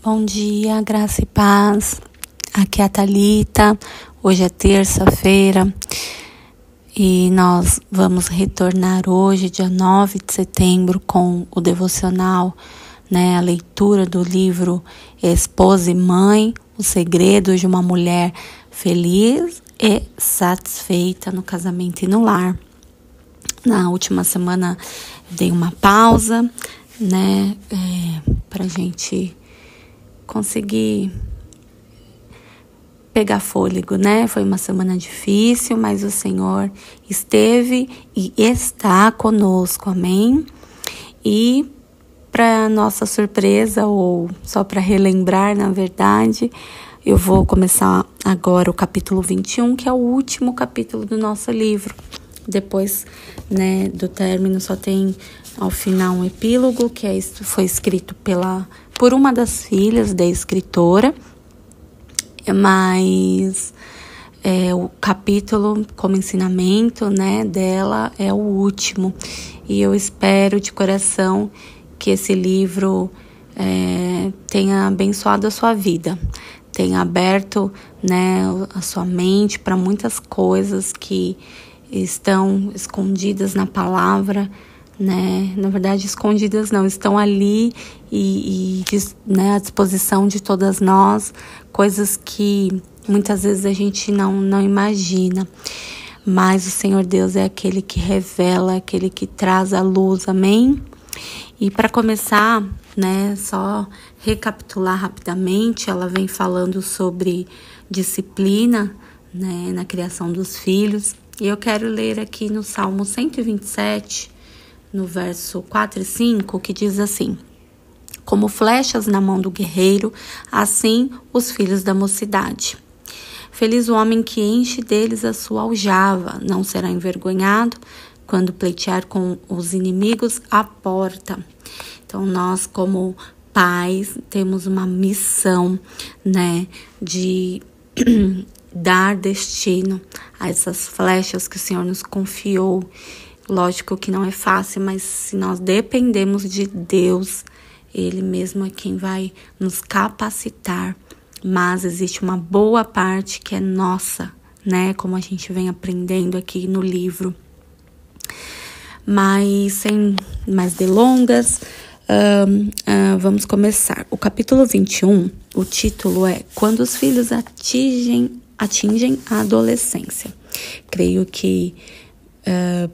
Bom dia, graça e paz. Aqui é a Thalita. Hoje é terça-feira e nós vamos retornar hoje, dia 9 de setembro, com o devocional, a leitura do livro Esposa e Mãe, Os Segredos de uma Mulher Feliz e Satisfeita no Casamento e no Lar. Na última semana eu dei uma pausa, pra gente conseguir pegar fôlego, Foi uma semana difícil, mas o Senhor esteve e está conosco, amém? E para nossa surpresa, ou só para relembrar, na verdade, eu vou começar agora o capítulo 21, que é o último capítulo do nosso livro. Depois, do término, só tem ao final um epílogo, que foi escrito por uma das filhas da escritora, mas o capítulo como ensinamento, dela é o último. E eu espero de coração que esse livro tenha abençoado a sua vida, tenha aberto, a sua mente para muitas coisas que estão escondidas na palavra, Na verdade, escondidas não, estão ali e à disposição de todas nós, coisas que muitas vezes a gente não imagina. Mas o Senhor Deus é aquele que revela, aquele que traz a luz, amém? E para começar, só recapitular rapidamente, ela vem falando sobre disciplina, na criação dos filhos. E eu quero ler aqui no Salmo 127, no verso 4 e 5, que diz assim: como flechas na mão do guerreiro, assim os filhos da mocidade. Feliz o homem que enche deles a sua aljava, não será envergonhado quando pleitear com os inimigos à porta. Então, nós como pais temos uma missão, de dar destino a essas flechas que o Senhor nos confiou. Lógico que não é fácil, mas se nós dependemos de Deus, Ele mesmo é quem vai nos capacitar. Mas existe uma boa parte que é nossa, como a gente vem aprendendo aqui no livro. Mas sem mais delongas, vamos começar. O capítulo 21, o título é Quando os filhos atingem a adolescência. Creio que,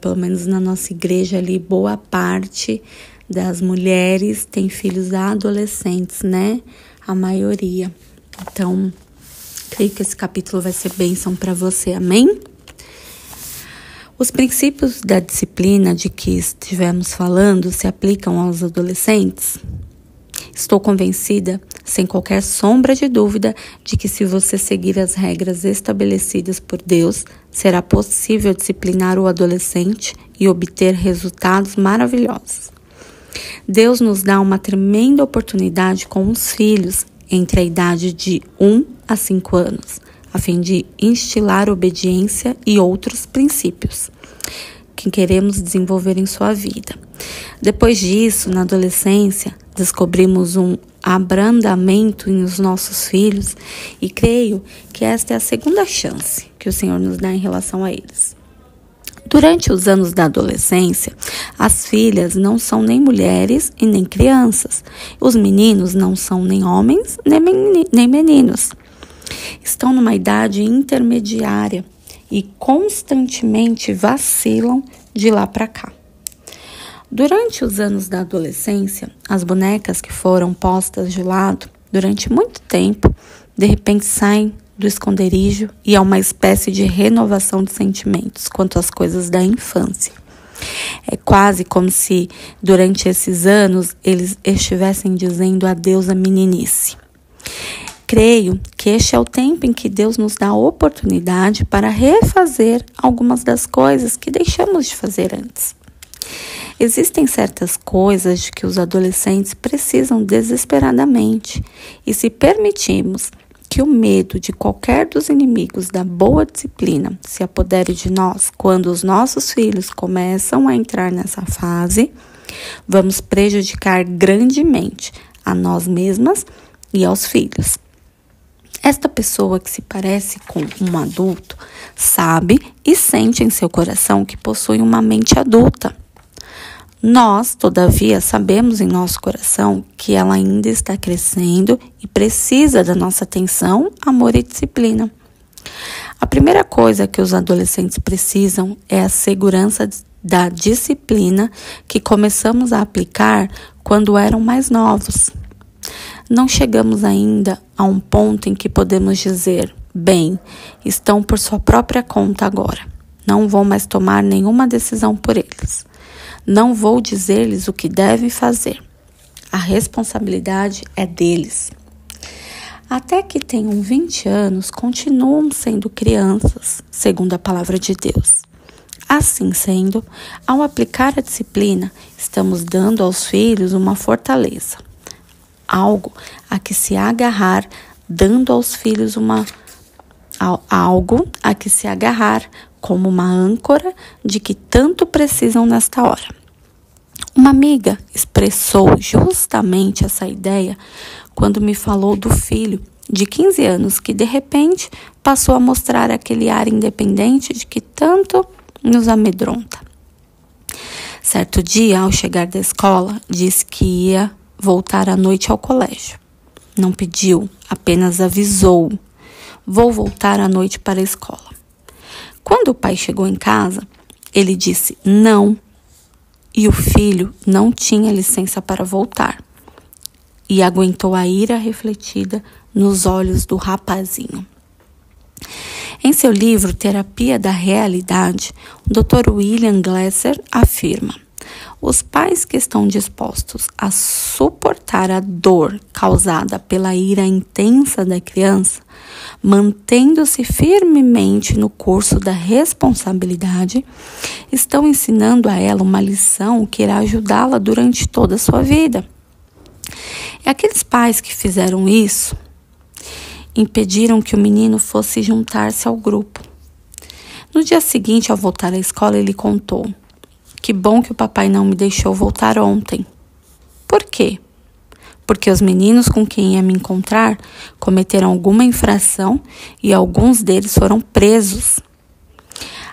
pelo menos na nossa igreja ali, boa parte das mulheres tem filhos adolescentes, A maioria. Então, creio que esse capítulo vai ser bênção para você, amém? Os princípios da disciplina de que estivemos falando se aplicam aos adolescentes? Estou convencida, sem qualquer sombra de dúvida, de que se você seguir as regras estabelecidas por Deus, será possível disciplinar o adolescente e obter resultados maravilhosos. Deus nos dá uma tremenda oportunidade com os filhos entre a idade de 1 a 5 anos, a fim de instilar obediência e outros princípios que queremos desenvolver em sua vida. Depois disso, na adolescência, descobrimos um abrandamento nos nossos filhos e creio que esta é a segunda chance que o Senhor nos dá em relação a eles. Durante os anos da adolescência, as filhas não são nem mulheres e nem crianças. Os meninos não são nem homens nem meninos. Estão numa idade intermediária e constantemente vacilam de lá para cá. Durante os anos da adolescência, as bonecas que foram postas de lado durante muito tempo, de repente saem do esconderijo e há uma espécie de renovação de sentimentos quanto às coisas da infância. É quase como se, durante esses anos, eles estivessem dizendo adeus à meninice. Creio que este é o tempo em que Deus nos dá a oportunidade para refazer algumas das coisas que deixamos de fazer antes. Existem certas coisas que os adolescentes precisam desesperadamente, e se permitirmos que o medo de qualquer dos inimigos da boa disciplina se apodere de nós quando os nossos filhos começam a entrar nessa fase, vamos prejudicar grandemente a nós mesmas e aos filhos. Esta pessoa que se parece com um adulto sabe e sente em seu coração que possui uma mente adulta. Nós, todavia, sabemos em nosso coração que ela ainda está crescendo e precisa da nossa atenção, amor e disciplina. A primeira coisa que os adolescentes precisam é a segurança da disciplina que começamos a aplicar quando eram mais novos. Não chegamos ainda a um ponto em que podemos dizer, bem, estão por sua própria conta agora. Não vou mais tomar nenhuma decisão por eles. Não vou dizer-lhes o que devem fazer. A responsabilidade é deles. Até que tenham 20 anos, continuam sendo crianças, segundo a palavra de Deus. Assim sendo, ao aplicar a disciplina, estamos dando aos filhos uma fortaleza. Algo a que se agarrar, dando aos filhos algo a que se agarrar como uma âncora de que tanto precisam nesta hora. Uma amiga expressou justamente essa ideia quando me falou do filho de 15 anos que de repente passou a mostrar aquele ar independente de que tanto nos amedronta. Certo dia, ao chegar da escola, disse que ia voltar à noite ao colégio. Não pediu, apenas avisou. Vou voltar à noite para a escola. Quando o pai chegou em casa, ele disse não. E o filho não tinha licença para voltar. E aguentou a ira refletida nos olhos do rapazinho. Em seu livro Terapia da Realidade, o Dr. William Glasser afirma: os pais que estão dispostos a suportar a dor causada pela ira intensa da criança, mantendo-se firmemente no curso da responsabilidade, estão ensinando a ela uma lição que irá ajudá-la durante toda a sua vida. E aqueles pais que fizeram isso impediram que o menino fosse juntar-se ao grupo. No dia seguinte, ao voltar à escola, ele contou: que bom que o papai não me deixou voltar ontem. Por quê? Porque os meninos com quem ia me encontrar cometeram alguma infração e alguns deles foram presos.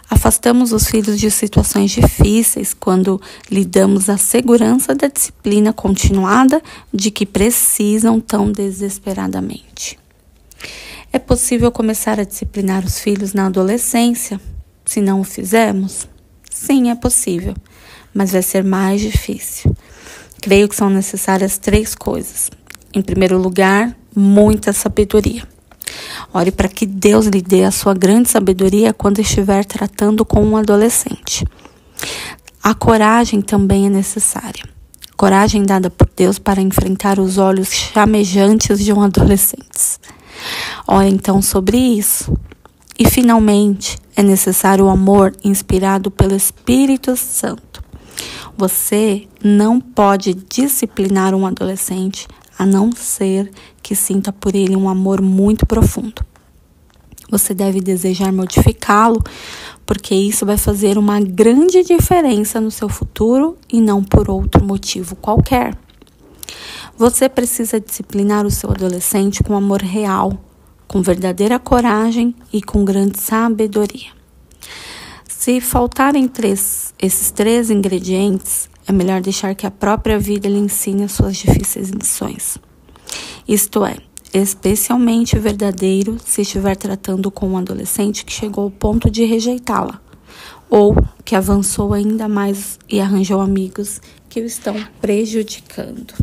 Afastamos os filhos de situações difíceis quando lhe damos a segurança da disciplina continuada de que precisam tão desesperadamente. É possível começar a disciplinar os filhos na adolescência, se não o fizermos? Sim, é possível, mas vai ser mais difícil. Creio que são necessárias 3 coisas. Em primeiro lugar, muita sabedoria. Ore para que Deus lhe dê a sua grande sabedoria quando estiver tratando com um adolescente. A coragem também é necessária. Coragem dada por Deus para enfrentar os olhos chamejantes de um adolescente. Ore então sobre isso. E finalmente, é necessário o amor inspirado pelo Espírito Santo. Você não pode disciplinar um adolescente a não ser que sinta por ele um amor muito profundo. Você deve desejar modificá-lo, porque isso vai fazer uma grande diferença no seu futuro e não por outro motivo qualquer. Você precisa disciplinar o seu adolescente com amor real, com verdadeira coragem e com grande sabedoria. Se faltarem esses 3 ingredientes, é melhor deixar que a própria vida lhe ensine as suas difíceis lições. Isto é, especialmente verdadeiro se estiver tratando com um adolescente que chegou ao ponto de rejeitá-la, ou que avançou ainda mais e arranjou amigos que o estão prejudicando.